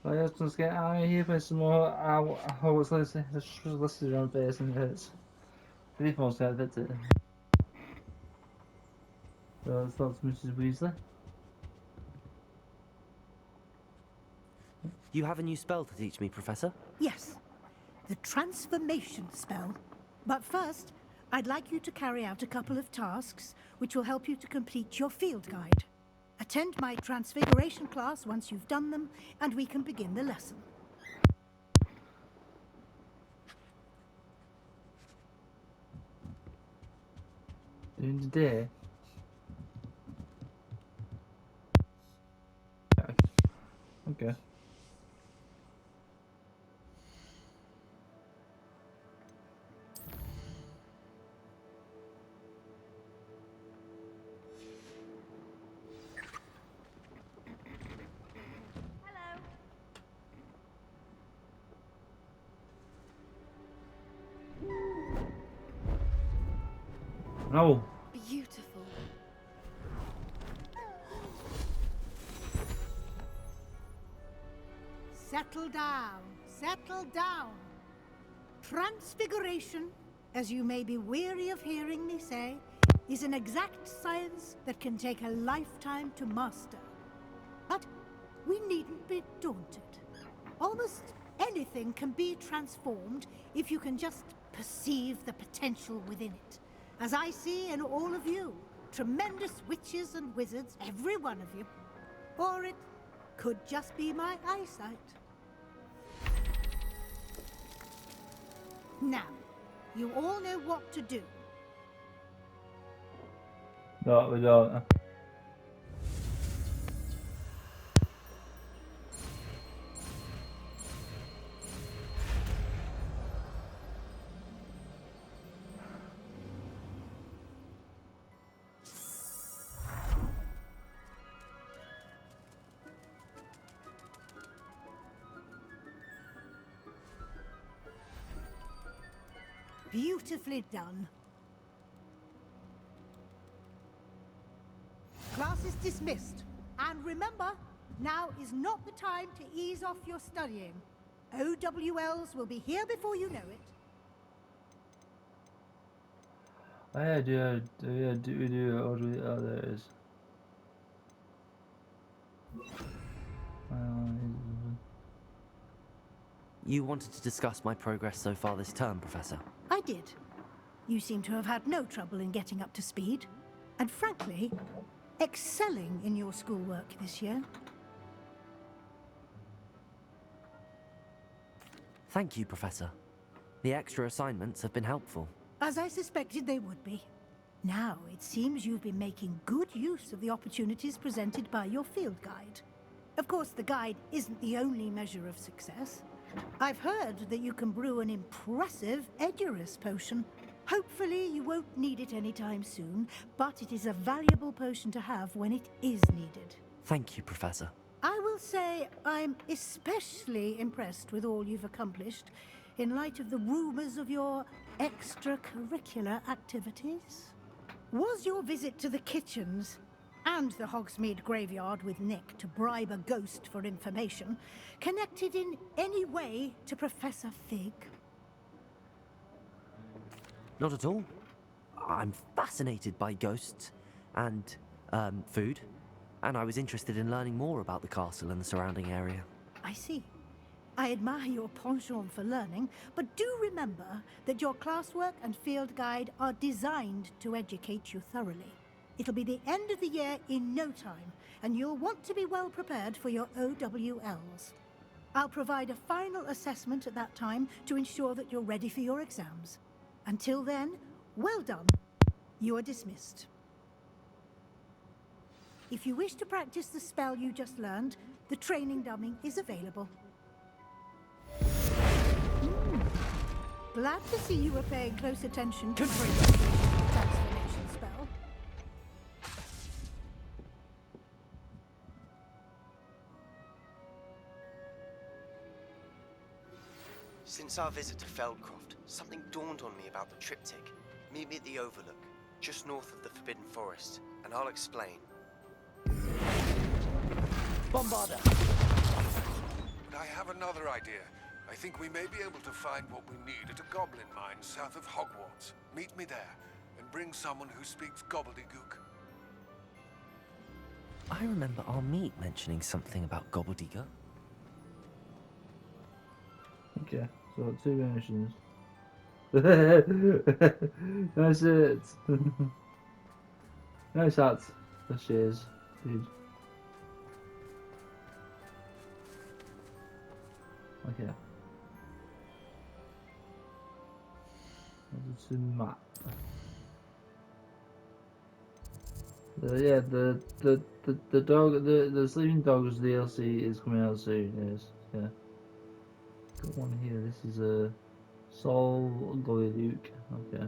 I just let's get out of here, play some more Hogwarts Legacy. Just listed around base and hits. Pretty much got that's it. So it's not Mrs. Weasley. You have a new spell to teach me, Professor? Yes, the transformation spell. But first, I'd like you to carry out a couple of tasks which will help you to complete your field guide. Attend my transfiguration class once you've done them, and we can begin the lesson. During the day. Okay. No. Beautiful. Settle down, settle down. Transfiguration, as you may be weary of hearing me say, is an exact science that can take a lifetime to master. But we needn't be daunted. Almost anything can be transformed if you can just perceive the potential within it. As I see in all of you, tremendous witches and wizards, every one of you. Or it could just be my eyesight. Now, you all know what to do. No, we don't. Beautifully done. Class is dismissed. And remember, now is not the time to ease off your studying. OWLs will be here before you know it. We do. Oh, there it is. You wanted to discuss my progress so far this term, Professor? I did. You seem to have had no trouble in getting up to speed. And frankly, excelling in your schoolwork this year. Thank you, Professor. The extra assignments have been helpful. As I suspected they would be. Now, it seems you've been making good use of the opportunities presented by your field guide. Of course, the guide isn't the only measure of success. I've heard that you can brew an impressive Edurus potion. Hopefully, you won't need it anytime soon, but it is a valuable potion to have when it is needed. Thank you, Professor. I will say I'm especially impressed with all you've accomplished in light of the rumors of your extracurricular activities. Was your visit to the kitchens and the Hogsmeade graveyard with Nick to bribe a ghost for information connected in any way to Professor Fig? Not at all. I'm fascinated by ghosts and, food, and I was interested in learning more about the castle and the surrounding area. I see. I admire your penchant for learning, but do remember that your classwork and field guide are designed to educate you thoroughly. It'll be the end of the year in no time, and you'll want to be well prepared for your OWLs. I'll provide a final assessment at that time to ensure that you're ready for your exams. Until then, well done. You are dismissed. If you wish to practice the spell you just learned, the training dummy is available. Glad to see you were paying close attention to my transformation spell. Since our visit to Feldcroft, something dawned on me about the triptych. Meet me at the Overlook, just north of the Forbidden Forest, and I'll explain. Bombarder! But have another idea. I think we may be able to find what we need at a goblin mine south of Hogwarts. Meet me there, and bring someone who speaks gobbledygook. I remember our meet mentioning something about gobbledygook. Okay, so 2 missions. That's it. Nice hat. The shears, dude. Okay. It's a map. Yeah, the dog, the sleeping dogs DLC is coming out soon. Yes, yeah. Got one here. This is a Soul Golly Luke. Okay.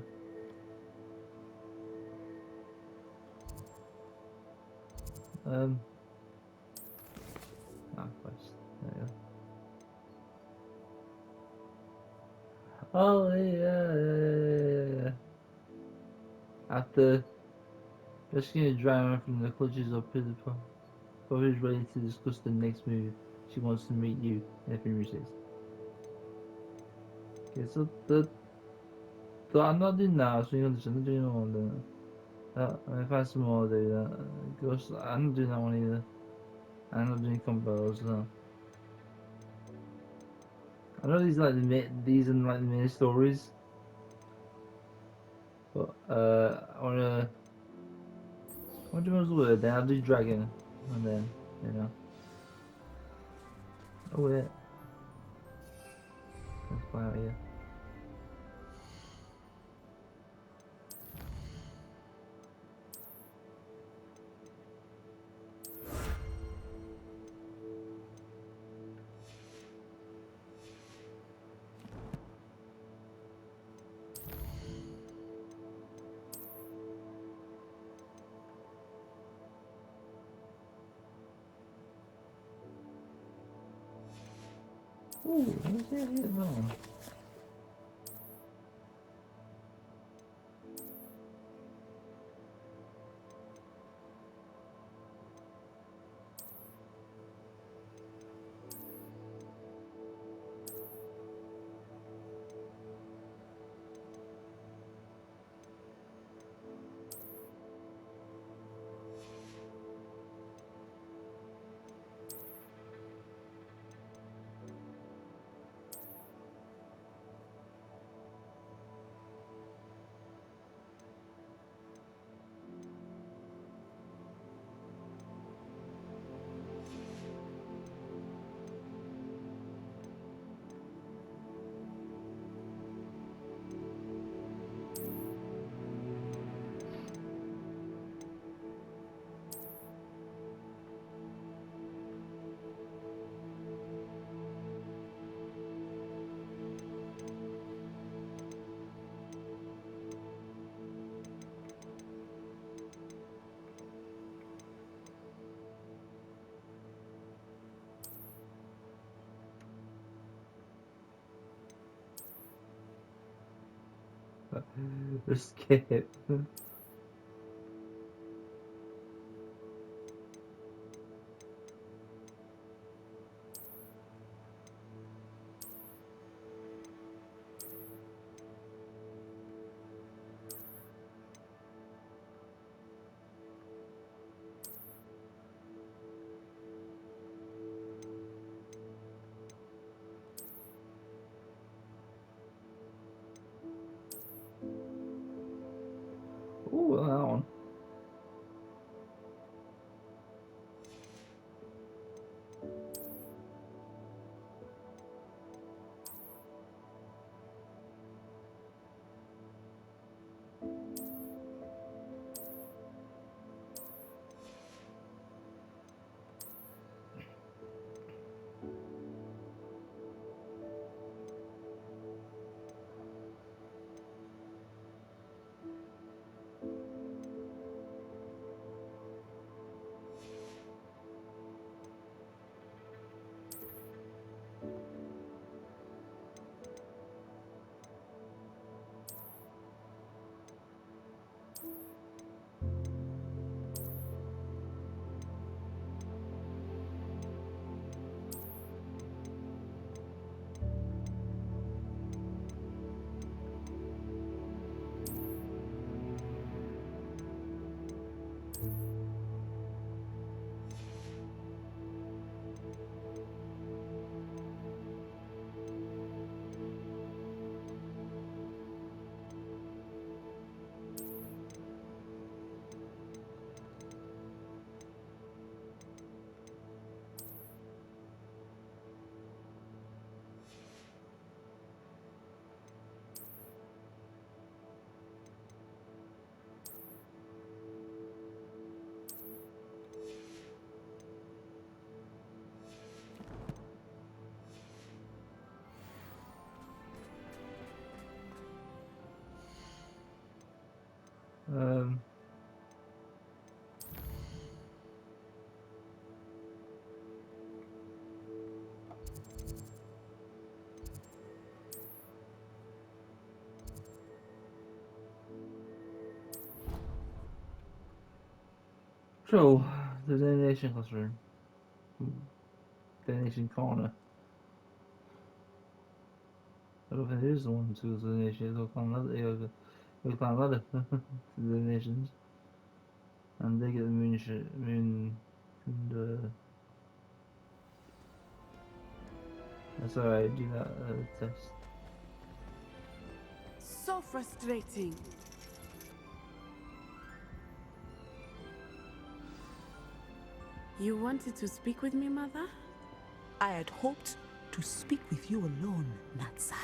Quest. There you go. Oh yeah. After rescuing a driver from the clutches of Pidgeot, Bobby is ready to discuss the next move. She wants to meet you. Nothing resist. Okay, so I'm not doing that. So you're not doing all that. I find some more do that. Ghost, I'm not doing that one either. I'm not doing combos. No. I know these are like these are like the main stories, but I wanna do most of it. Then I'll do dragon, and then you know. Oh yeah, let's fly out here. Ooh, what's that here now? Escape. Um, so, the donation classroom. Donation corner. I don't think there is one to the donation. You'll climb ladder to the donations. And they get the moon and that's alright, do that test. So frustrating. You wanted to speak with me, Mother? I had hoped to speak with you alone, Natsai.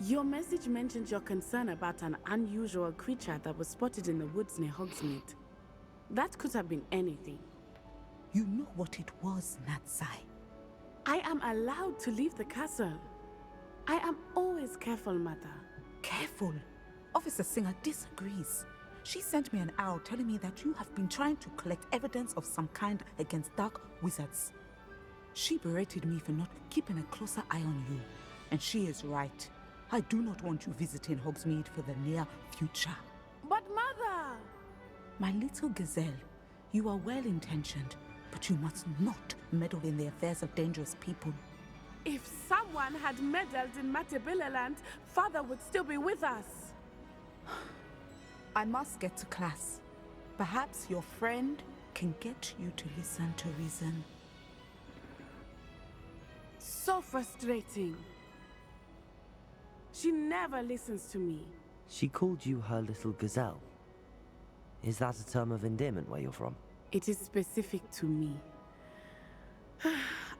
Your message mentioned your concern about an unusual creature that was spotted in the woods near Hogsmeade. That could have been anything. You know what it was, Natsai. I am allowed to leave the castle. I am always careful, Mother. Careful. Officer Singer disagrees. She sent me an owl telling me that you have been trying to collect evidence of some kind against dark wizards. She berated me for not keeping a closer eye on you. And she is right. I do not want you visiting Hogsmeade for the near future. But Mother! My little gazelle, you are well-intentioned, but you must not meddle in the affairs of dangerous people. If someone had meddled in Matibilaland, Father would still be with us. I must get to class. Perhaps your friend can get you to listen to reason. So frustrating. She never listens to me. She called you her little gazelle. Is that a term of endearment where you're from? It is specific to me.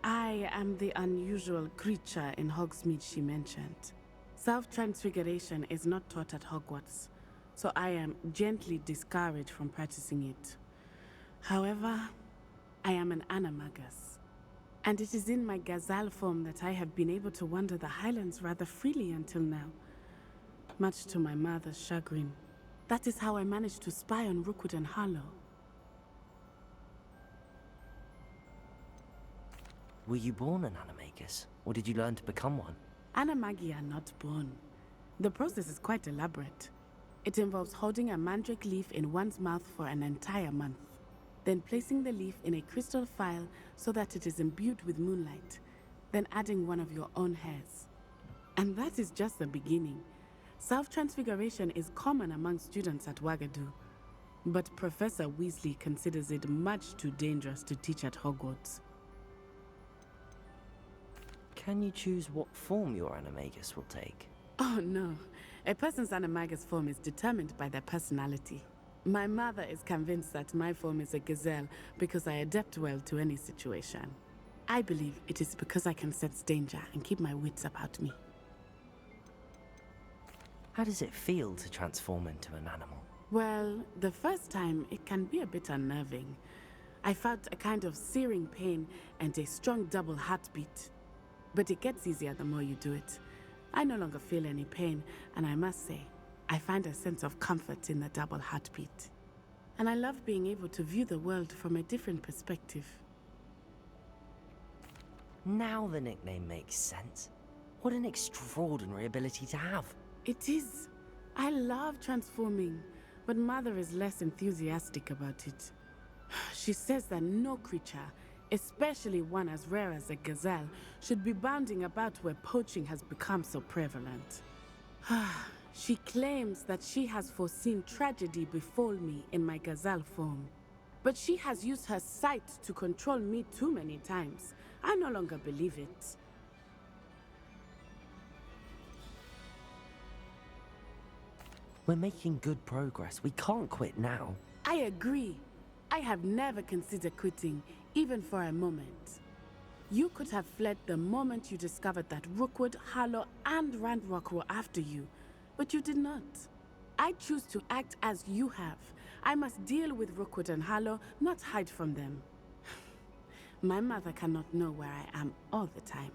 I am the unusual creature in Hogsmeade she mentioned. Self-transfiguration is not taught at Hogwarts, so I am gently discouraged from practicing it. However, I am an animagus, and it is in my gazelle form that I have been able to wander the Highlands rather freely until now, much to my mother's chagrin. That is how I managed to spy on Rookwood and Harlow. Were you born an animagus, or did you learn to become one? Animagi are not born. The process is quite elaborate. It involves holding a mandrake leaf in one's mouth for an entire month, then placing the leaf in a crystal phial so that it is imbued with moonlight, then adding one of your own hairs. And that is just the beginning. Self-transfiguration is common among students at Wagadu, but Professor Weasley considers it much too dangerous to teach at Hogwarts. Can you choose what form your animagus will take? Oh no, a person's animagus form is determined by their personality. My mother is convinced that my form is a gazelle because I adapt well to any situation. I believe it is because I can sense danger and keep my wits about me. How does it feel to transform into an animal? Well, the first time it can be a bit unnerving. I felt a kind of searing pain and a strong double heartbeat. But it gets easier the more you do it. I no longer feel any pain, and I must say, I find a sense of comfort in the double heartbeat. And I love being able to view the world from a different perspective. Now the nickname makes sense. What an extraordinary ability to have. It is. I love transforming, but Mother is less enthusiastic about it. She says that no creature, especially one as rare as a gazelle, should be bounding about where poaching has become so prevalent. She claims that she has foreseen tragedy befall me in my gazelle form. But she has used her sight to control me too many times. I no longer believe it. We're making good progress. We can't quit now. I agree. I have never considered quitting, even for a moment. You could have fled the moment you discovered that Rookwood, Harlow, and Randrock were after you, but you did not. I choose to act as you have. I must deal with Rookwood and Harlow, not hide from them. My mother cannot know where I am all the time.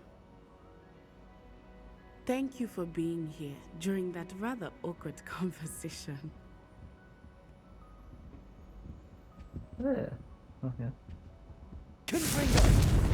Thank you for being here during that rather awkward conversation. Yeah. Okay. Confringo!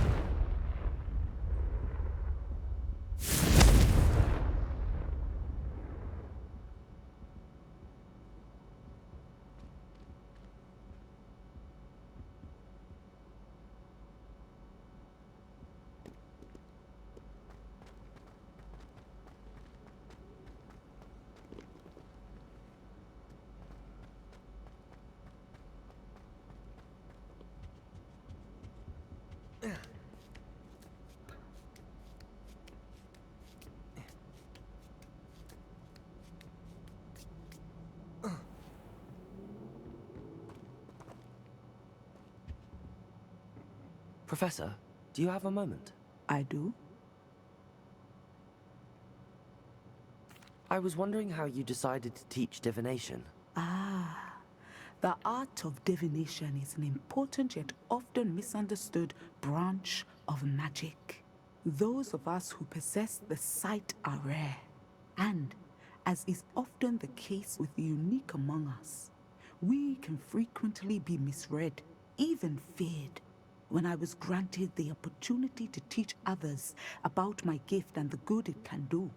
Professor, do you have a moment? I do. I was wondering how you decided to teach divination. Ah, the art of divination is an important yet often misunderstood branch of magic. Those of us who possess the sight are rare, and, as is often the case with the unique among us, we can frequently be misread, even feared. When I was granted the opportunity to teach others about my gift and the good it can do,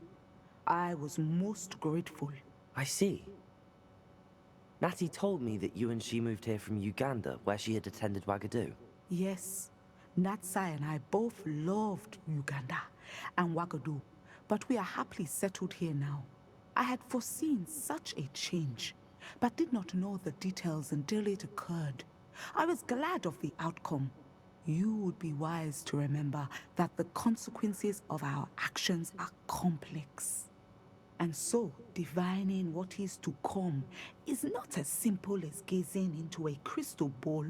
I was most grateful. I see. Natty told me that you and she moved here from Uganda, where she had attended Wagadu. Yes, Natsai and I both loved Uganda and Wagadu, but we are happily settled here now. I had foreseen such a change, but did not know the details until it occurred. I was glad of the outcome. You would be wise to remember that the consequences of our actions are complex. And so, divining what is to come is not as simple as gazing into a crystal ball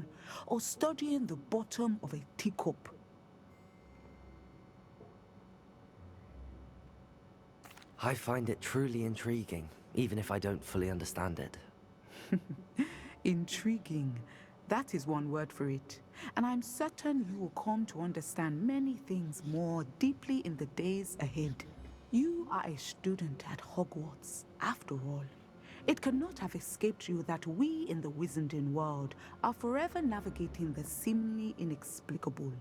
or studying the bottom of a teacup. I find it truly intriguing, even if I don't fully understand it. Intriguing. That is one word for it. And I'm certain you will come to understand many things more deeply in the days ahead. You are a student at Hogwarts, after all. It cannot have escaped you that we in the Wizarding world are forever navigating the seemingly inexplicable.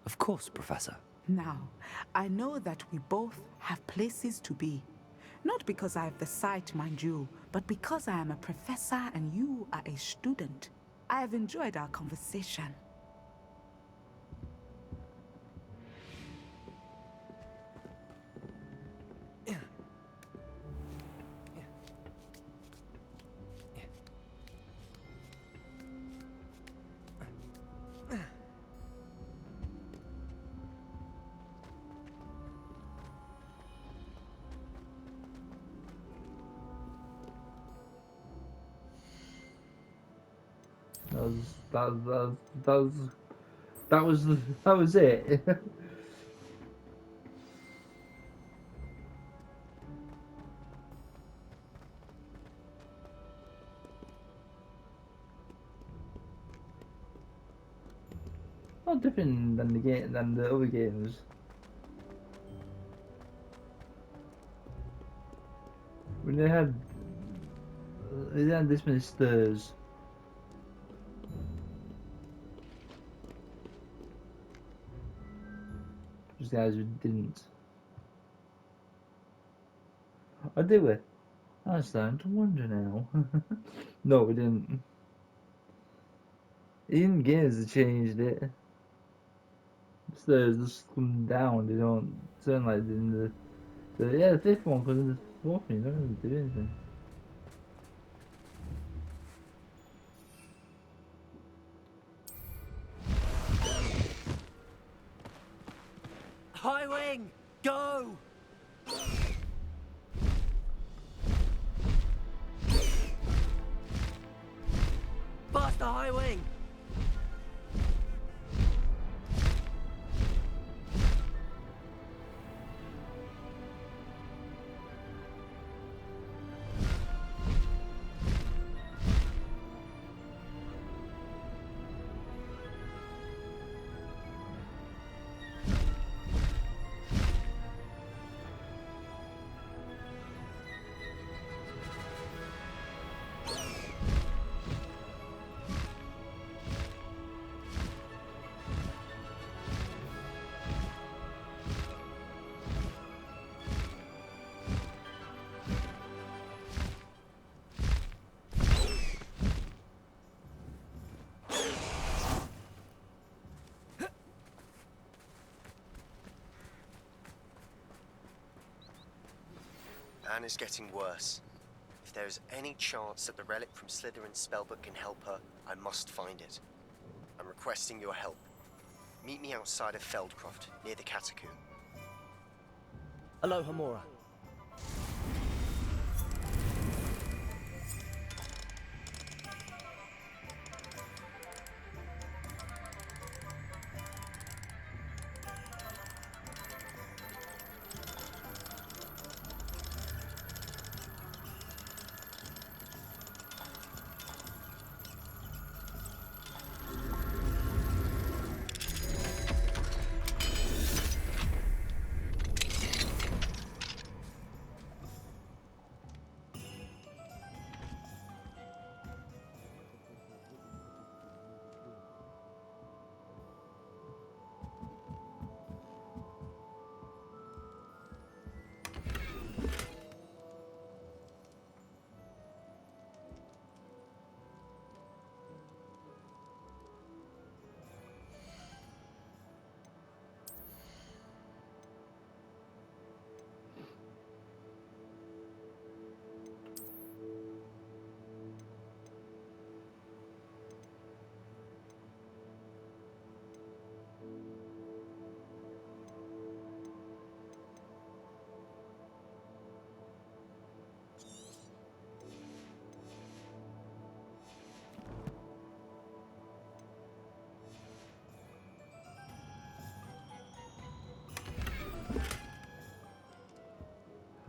Of course, Professor. Now, I know that we both have places to be. Not because I have the sight, mind you, but because I am a professor and you are a student. I have enjoyed our conversation. That was it. Not different than the other games. When they had this many stairs. These guys who didn't. I did it. I'm starting to wonder now. No, we didn't. In games, they changed it. Stairs just come down. They don't turn like in the fifth one, because in the fourth one, you don't really do anything. High Wing! Go! Faster, High Wing! plan is getting worse. If there is any chance that the relic from Slytherin's spellbook can help her, I must find it. I'm requesting your help. Meet me outside of Feldcroft, near the Catacomb. Aloha Mora.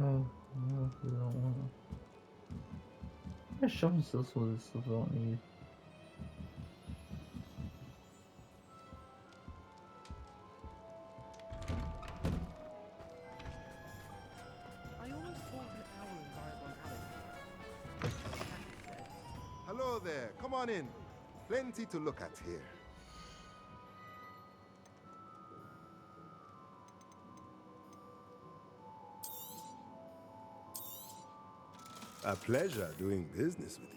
Oh, no, we don't want to. There's shopping sales for this stuff I don't need. Hello there, come on in. Plenty to look at here. A pleasure doing business with you.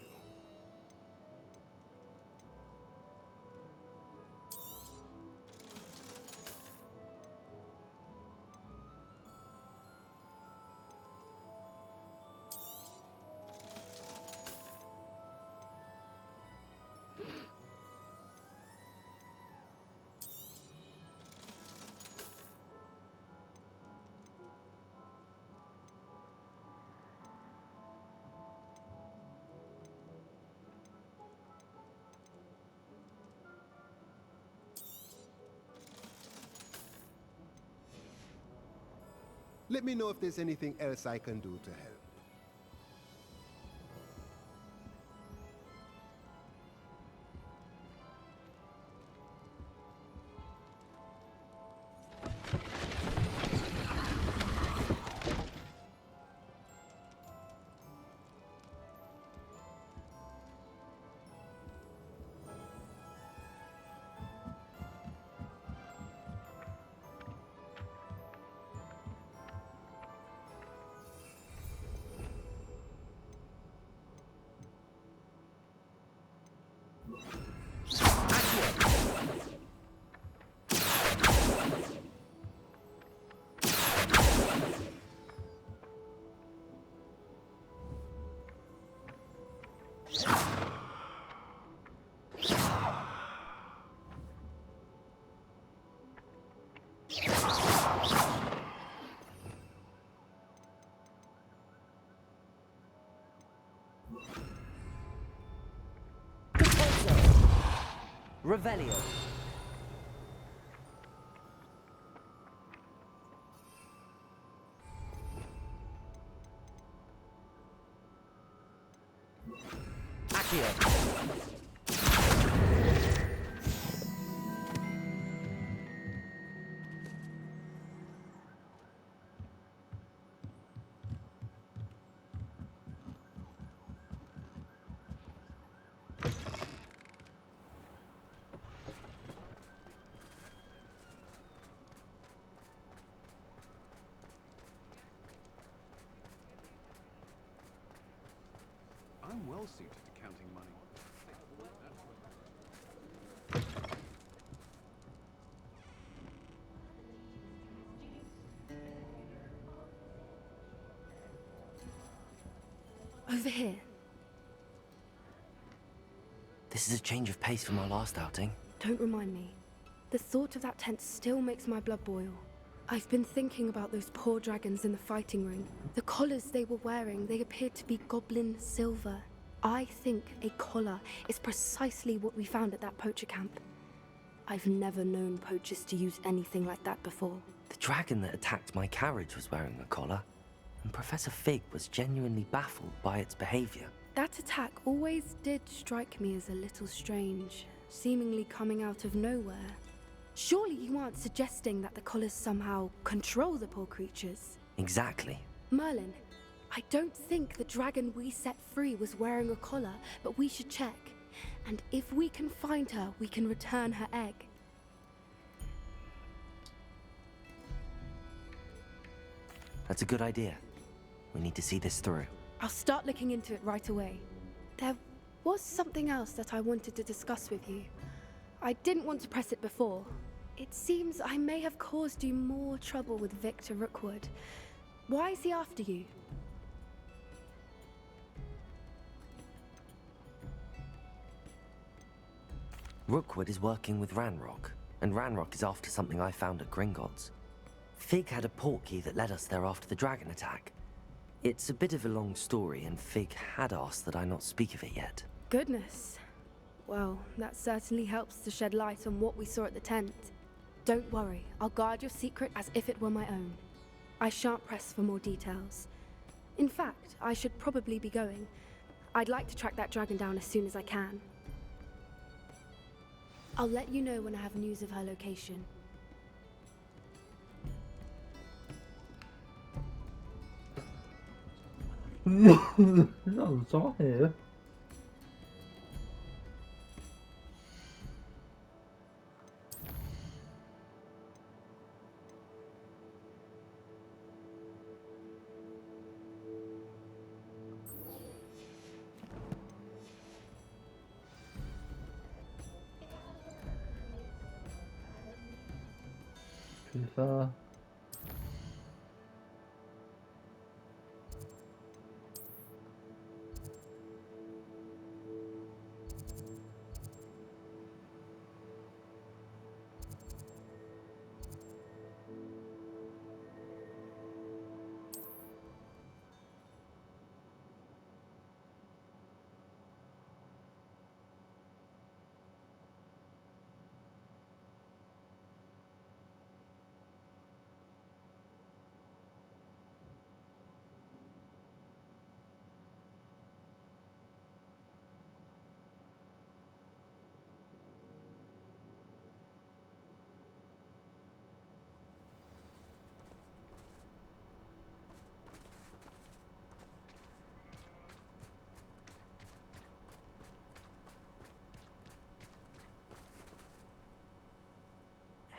Let me know if there's anything else I can do to help. Revelio. Accio. I'm well suited to counting money. Over here. This is a change of pace from our last outing. Don't remind me. The thought of that tent still makes my blood boil. I've been thinking about those poor dragons in the fighting ring. The collars they were wearing, they appeared to be goblin silver. I think a collar is precisely what we found at that poacher camp. I've never known poachers to use anything like that before. The dragon that attacked my carriage was wearing a collar, and Professor Fig was genuinely baffled by its behavior. That attack always did strike me as a little strange, seemingly coming out of nowhere. Surely you aren't suggesting that the collars somehow control the poor creatures? Exactly. Merlin, I don't think the dragon we set free was wearing a collar, but we should check. And if we can find her, we can return her egg. That's a good idea. We need to see this through. I'll start looking into it right away. There was something else that I wanted to discuss with you. I didn't want to press it before. It seems I may have caused you more trouble with Victor Rookwood. Why is he after you? Rookwood is working with Ranrock, and Ranrock is after something I found at Gringotts. Fig had a portkey that led us there after the dragon attack. It's a bit of a long story, and Fig had asked that I not speak of it yet. Goodness. Well, that certainly helps to shed light on what we saw at the tent. Don't worry, I'll guard your secret as if it were my own. I shan't press for more details. In fact, I should probably be going. I'd like to track that dragon down as soon as I can. I'll let you know when I have news of her location. No, it's all here. Too far.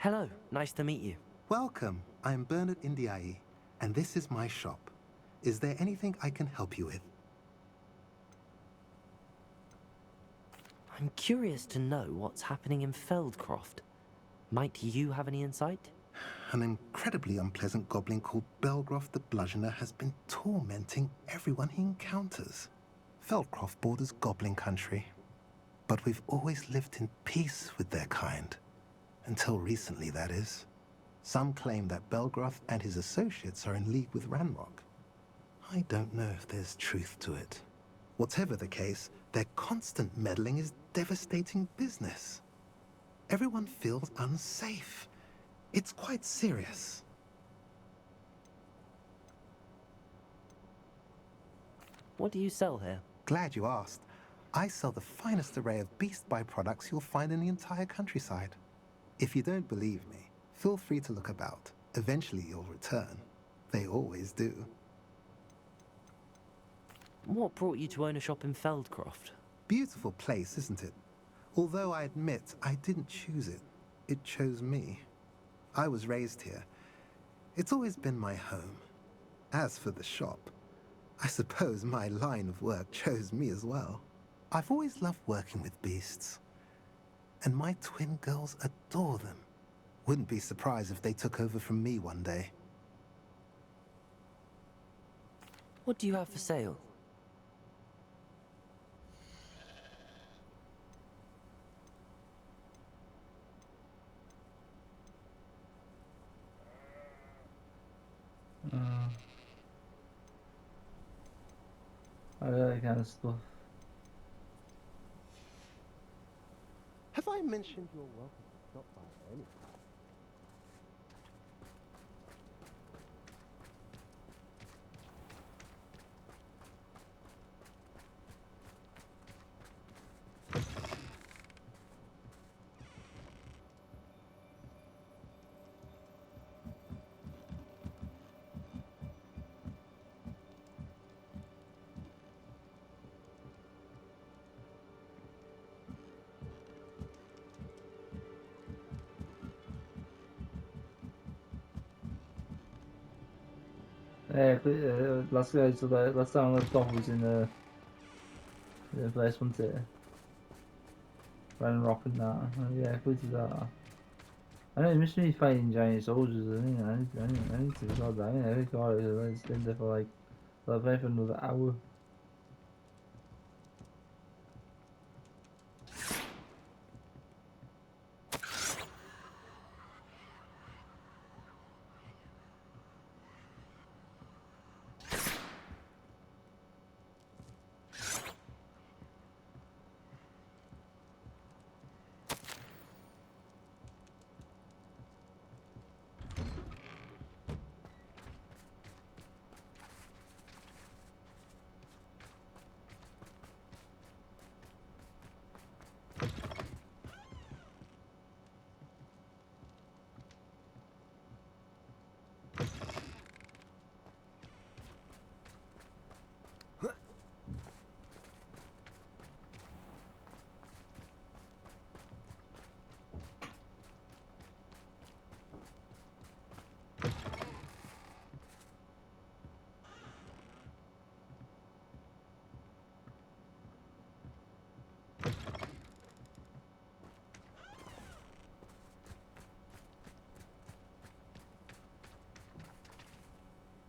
Hello, nice to meet you. Welcome. I'm Bernard Indiaye, and this is my shop. Is there anything I can help you with? I'm curious to know what's happening in Feldcroft. Might you have any insight? An incredibly unpleasant goblin called Belgroth the Bludgeoner has been tormenting everyone he encounters. Feldcroft borders goblin country, but we've always lived in peace with their kind. Until recently, that is. Some claim that Belgroth and his associates are in league with Ranrock. I don't know if there's truth to it. Whatever the case, their constant meddling is devastating business. Everyone feels unsafe. It's quite serious. What do you sell here? Glad you asked. I sell the finest array of beast byproducts you'll find in the entire countryside. If you don't believe me, feel free to look about. Eventually you'll return. They always do. What brought you to own a shop in Feldcroft? Beautiful place, isn't it? Although I admit I didn't choose it. It chose me. I was raised here. It's always been my home. As for the shop, I suppose my line of work chose me as well. I've always loved working with beasts. And my twin girls adore them. Wouldn't be surprised if they took over from me one day. What do you have for sale? that kind of stuff. Have I mentioned you're welcome to stop by any time? Yeah, last guy, so that last time the dog was in the place, wasn't it? Ran rock and that. Yeah, good to that. I know, it's me fighting giant soldiers. I need to record that. I record it. I stayed there for like, I played for another hour.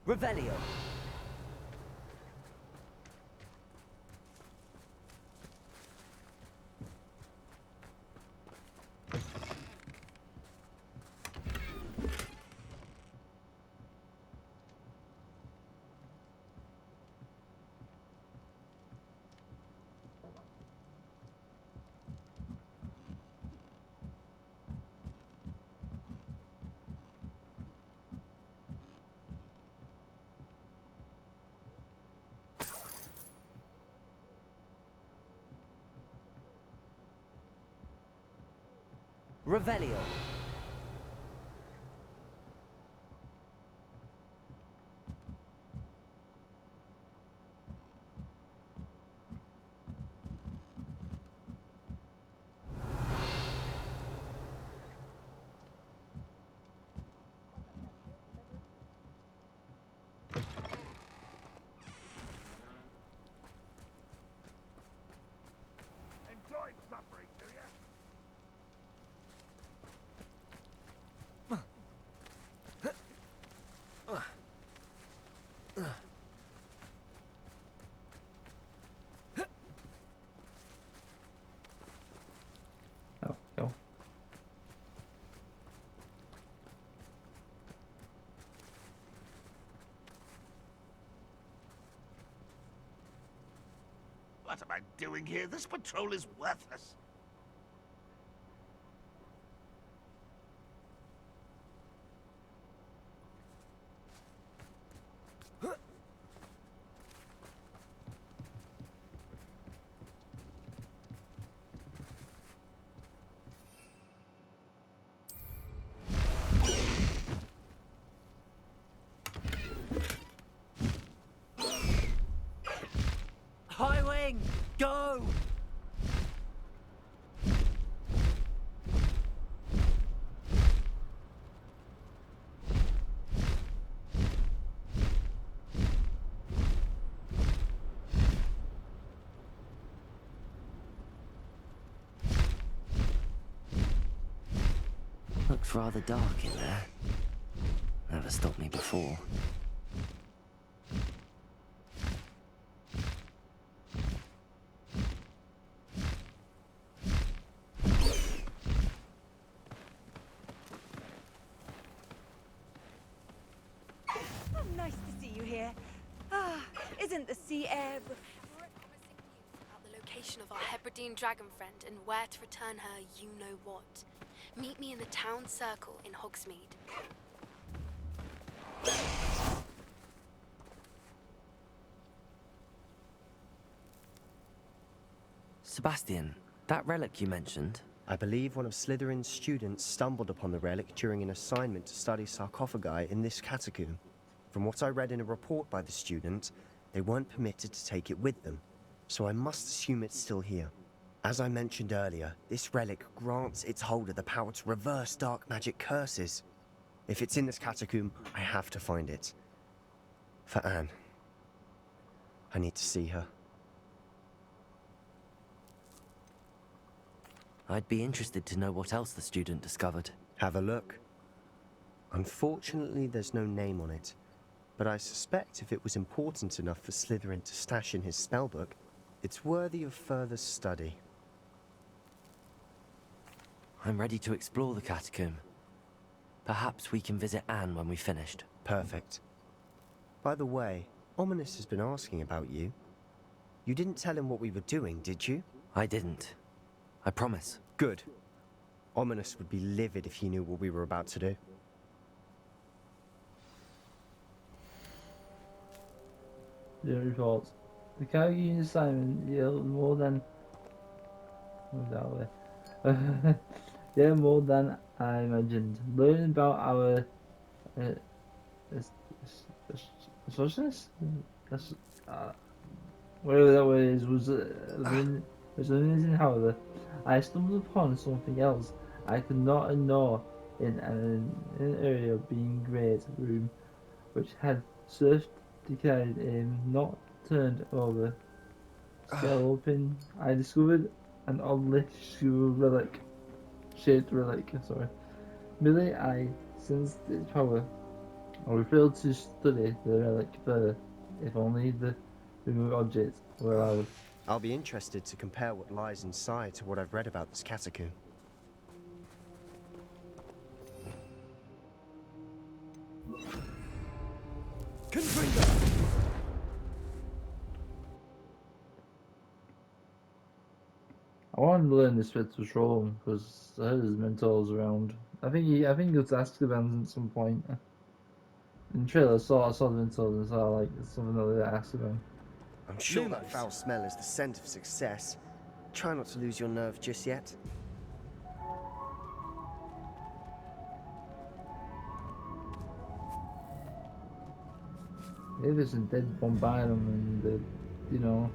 Revelio. Revelio. Enjoyed suffering, do you? Oh, go. What am I doing here? This patrol is worthless. High wing, go! Looks rather dark in there. Never stopped me before. Nice to see you here. Ah, isn't the sea air location of our Hebridean dragon friend and where to return her you-know-what. Meet me in the town circle in Hogsmeade. Sebastian, that relic you mentioned, I believe one of Slytherin's students stumbled upon the relic during an assignment to study sarcophagi in this catacomb. From what I read in a report by the student, they weren't permitted to take it with them, so I must assume it's still here. As I mentioned earlier, this relic grants its holder the power to reverse dark magic curses. If it's in this catacomb, I have to find it. For Anne. I need to see her. I'd be interested to know what else the student discovered. Have a look. Unfortunately, there's no name on it, but I suspect if it was important enough for Slytherin to stash in his spellbook, it's worthy of further study. I'm ready to explore the catacomb. Perhaps we can visit Anne when we've finished. Perfect. By the way, Ominous has been asking about you. You didn't tell him what we were doing, did you? I didn't. I promise. Good. Ominous would be livid if he knew what we were about to do. The reports. The Cargian assignment yielded more than... Move that way. Yeah, more than I imagined. Learning about our... socialist? Whatever that word is, was amazing. However, I stumbled upon something else I could not ignore in an area being great room, which had surfed, decayed, not turned over. Scale open, I discovered an oddly shaped relic. Merely I sensed its power. I refused to study the relic further, if only the removed object were allowed. I'll be interested to compare what lies inside to what I've read about this catacomb. I want to learn this Spectral Troll because I heard there's mentors around. I think he goes to Azkaban at some point. In the trailer, I saw the mentors and saw like something that they Azkaban. I'm sure that foul smell is the scent of success. Try not to lose your nerve just yet. Maybe there's some dead bombard them and you know.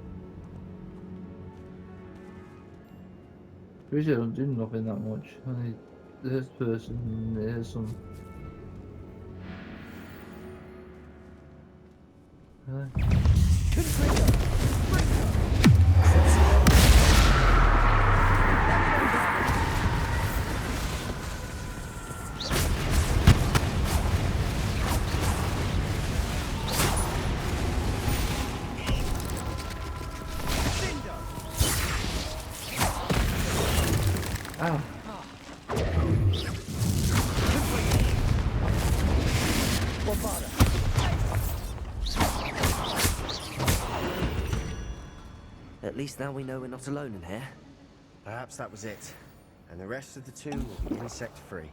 Pretty sure I don't do nothing that much. Only this person, there's some. Ow. At least now we know we're not alone in here. Perhaps that was it. And the rest of the tomb will be insect-free.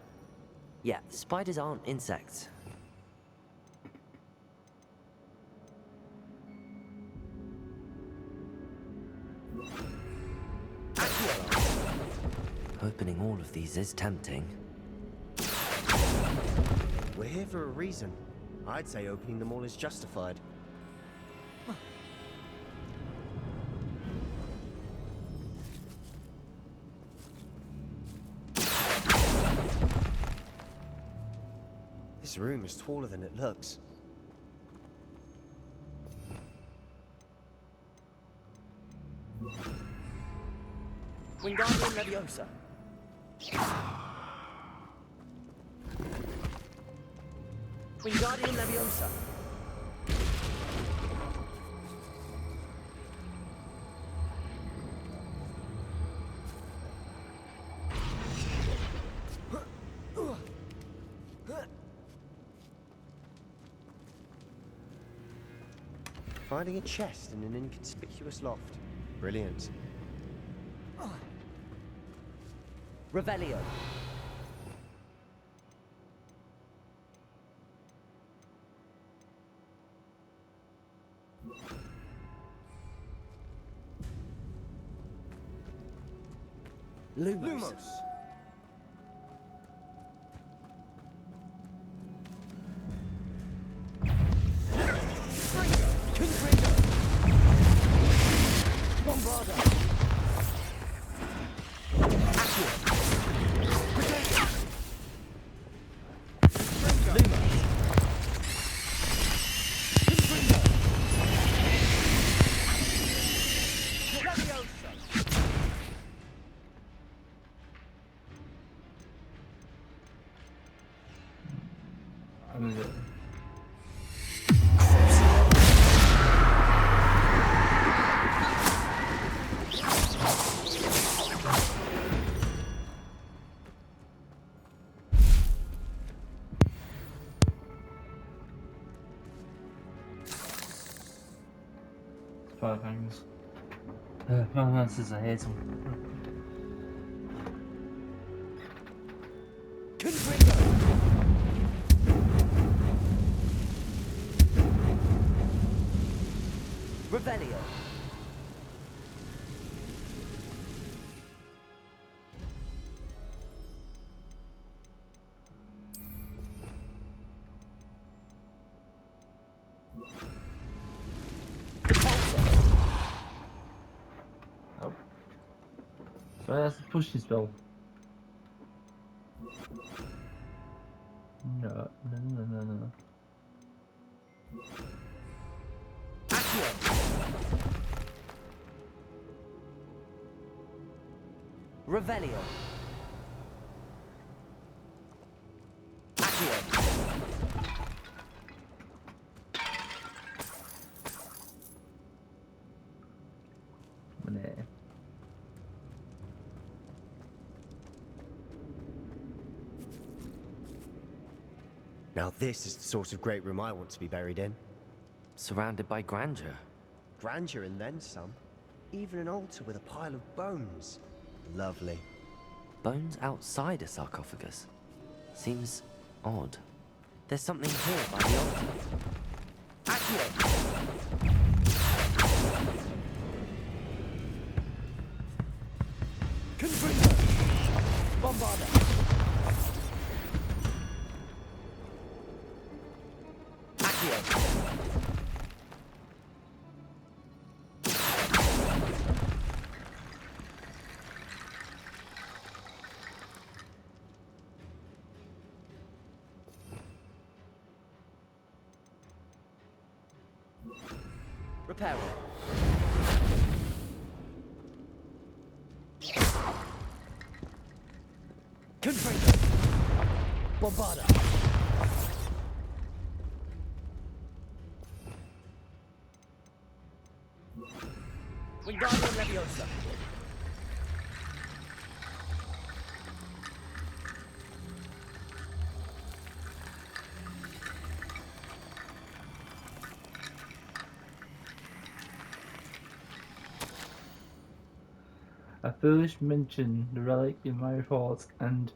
Yeah, spiders aren't insects. Opening all of these is tempting. We're here for a reason. I'd say opening them all is justified. This room is taller than it looks. Wingardium Leviosa. Wingardium Leviosa. Finding a chest in an inconspicuous loft. Brilliant. Revelio. Lumos. Five things. My answers, I hate them. Revelio. Oh. So that's the pushing spell. No. Revelio. Nah. Now this is the sort of great room I want to be buried in. Surrounded by grandeur. Grandeur and then some. Even an altar with a pile of bones. Lovely. Bones outside a sarcophagus. Seems odd. There's something here by the altar. Accio! Confringo! Bombarda! Accio! Reparo. Confringo! Bombarda! Wingardium Leviosa! I first mentioned the relic in my report, and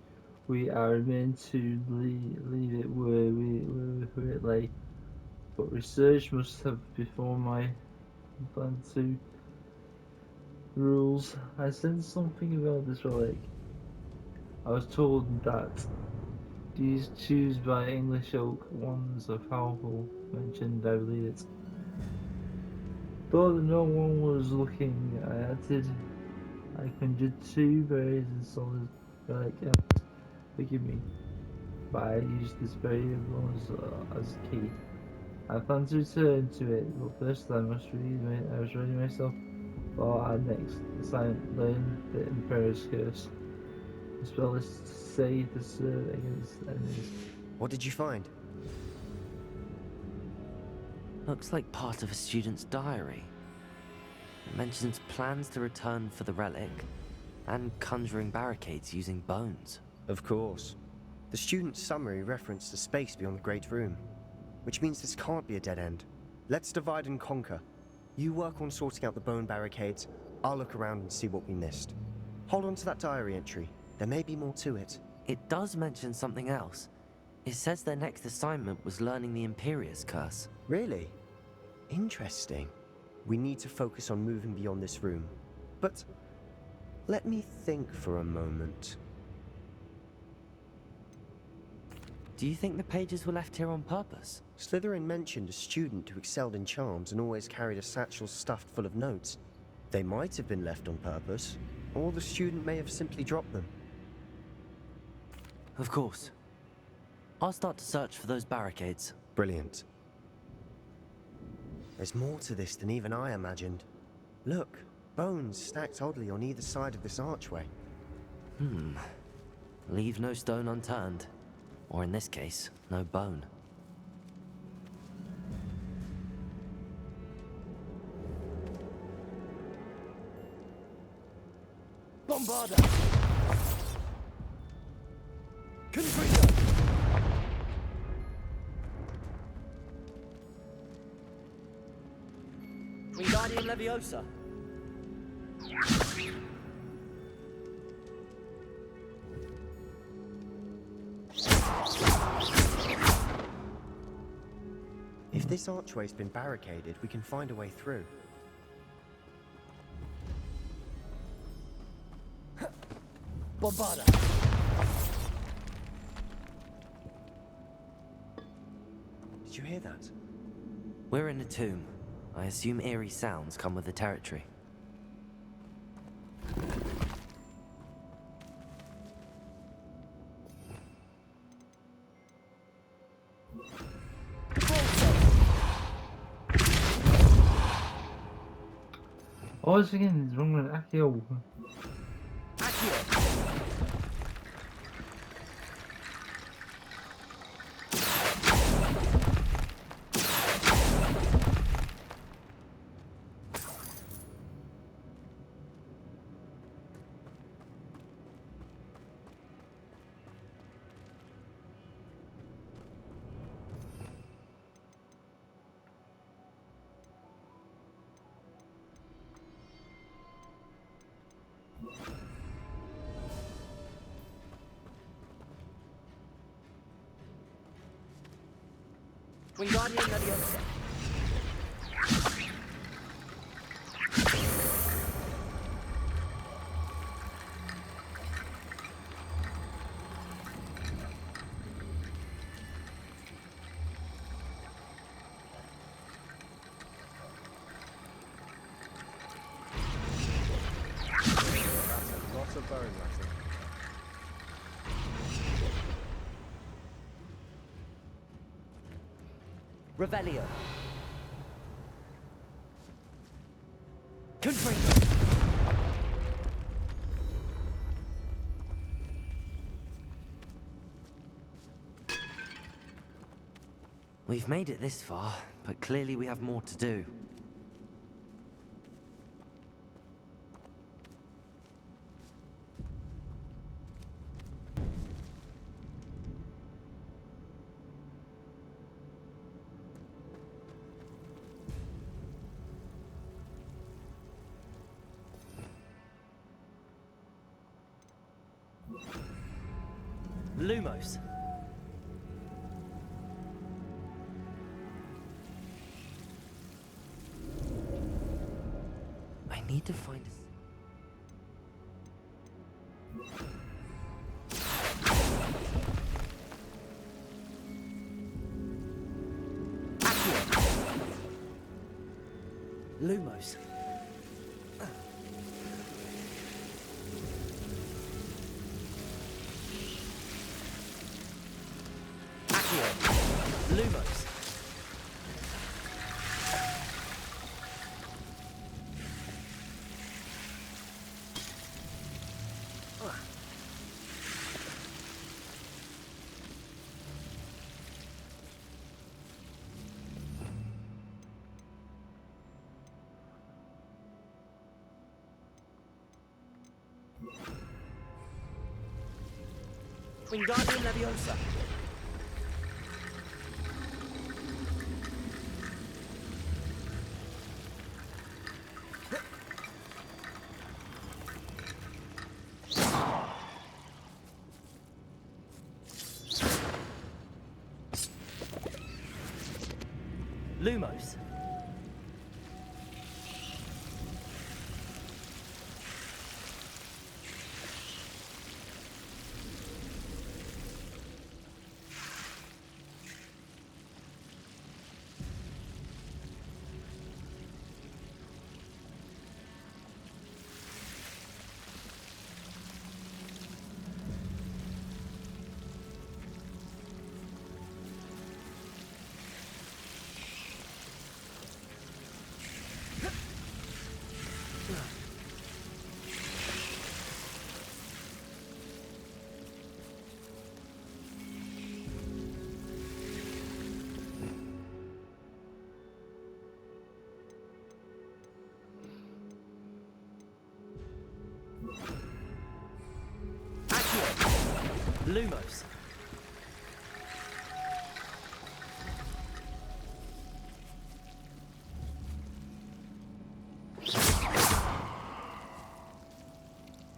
we are meant to leave it where it lay. But research must have before my plan to rules. I sensed something about this relic. I was told that these choose by English oak ones are powerful. Mentioned, I believe it. Though no one was looking, I conjured two berries and solid relic. Forgive me, but I used this berry as a key. I plan to return to it, but first I was ready myself for our next assignment. Learn the Emperor's Curse. The spell is to save the serve against enemies. What did you find? Looks like part of a student's diary. It mentions plans to return for the relic and conjuring barricades using bones. Of course. The student's summary referenced a space beyond the Great Room, which means this can't be a dead end. Let's divide and conquer. You work on sorting out the bone barricades, I'll look around and see what we missed. Hold on to that diary entry. There may be more to it. It does mention something else. It says their next assignment was learning the Imperius Curse. Really? Interesting. We need to focus on moving beyond this room. But let me think for a moment. Do you think the pages were left here on purpose? Slytherin mentioned a student who excelled in charms and always carried a satchel stuffed full of notes. They might have been left on purpose, or the student may have simply dropped them. Of course. I'll start to search for those barricades. Brilliant. There's more to this than even I imagined. Look, bones stacked oddly on either side of this archway. Leave no stone unturned. Or in this case, no bone. Bombarda! Confringo! Wingardium Leviosa! If this archway's been barricaded, we can find a way through. Bombarda! Did you hear that? We're in a tomb. I assume eerie sounds come with the territory. I was thinking it's wrong with Akio. Wingardium Leviosa! Lots of bone rattling. Revelio! We've made it this far, but clearly we have more to do. Lumos! I need to find Lumos! Lumos! Wingardium Leviosa! Lumos. Lumos.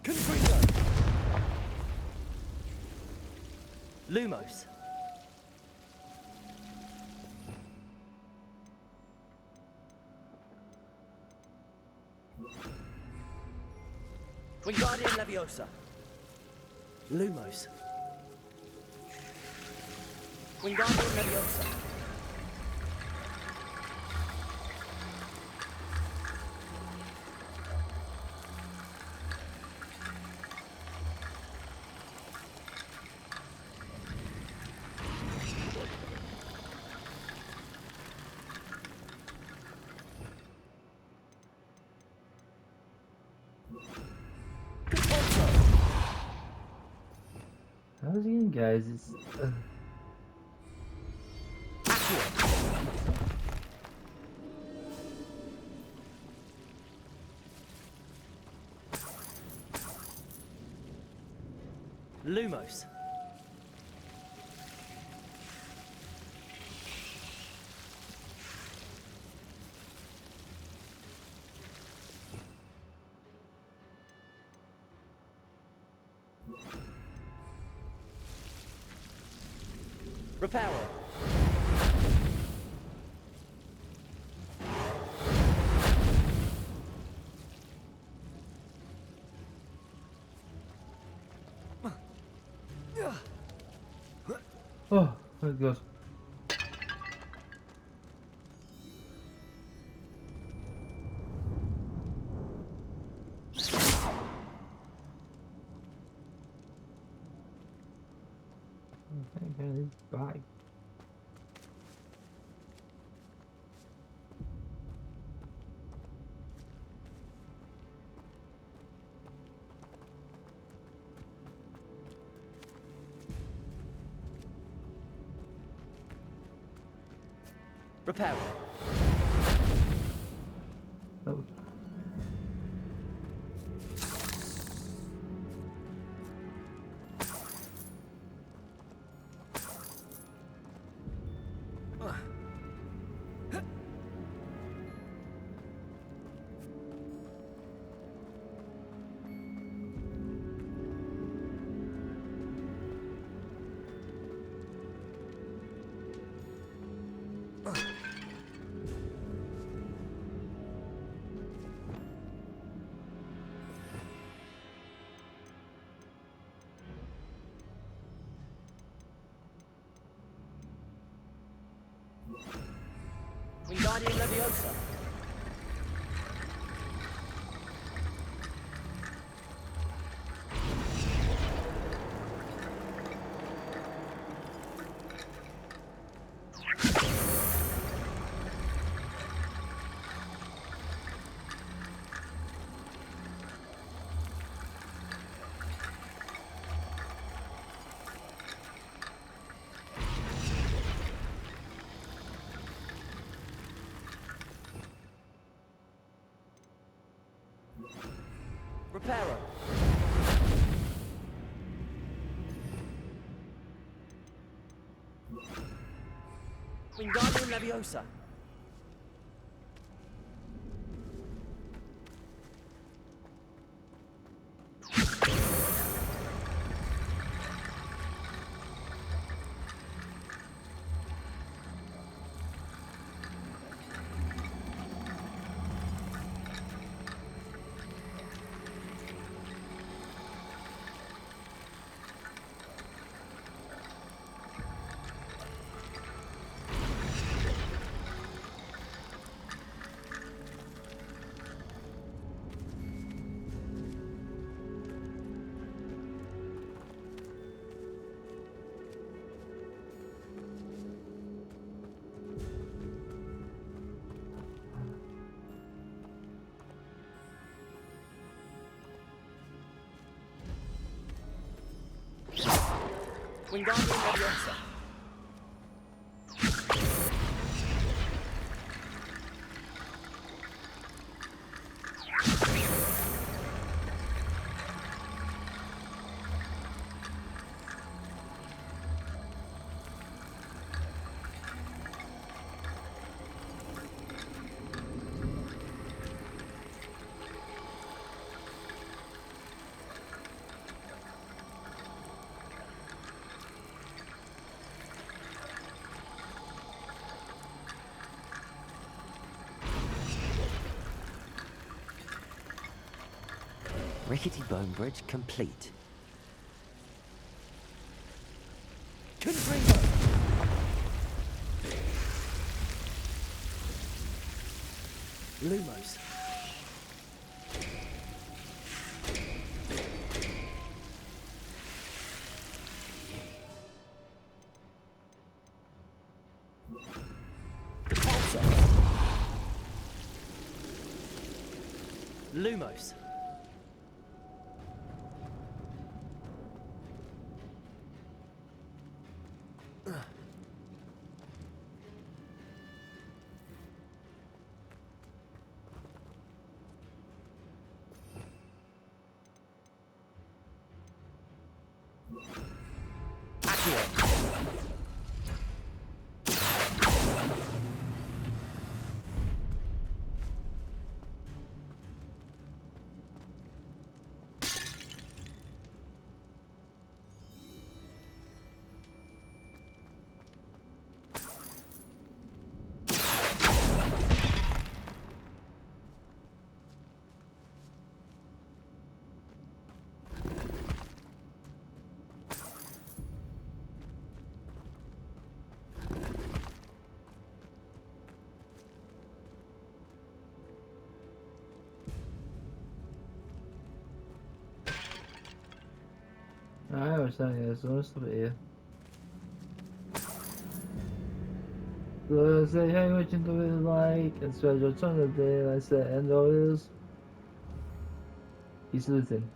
Confringo. Lumos. Wingardium Leviosa. Lumos. Wingardium Leviosa. How's it going, guys? It's Lumos. Reparo. oh, there it goes. Okay, he's back. Reparo. Oh. Wingardium Leviosa. Reparo. Wingardium Leviosa. Wingardium Leviosa. Rickety bone bridge complete. Confringo. Lumos. Pulsar. Lumos. Accio. I was saying, yeah, so most of it here. So say, hey, what you doing like? And so I was trying to do, I said, and always. He's losing.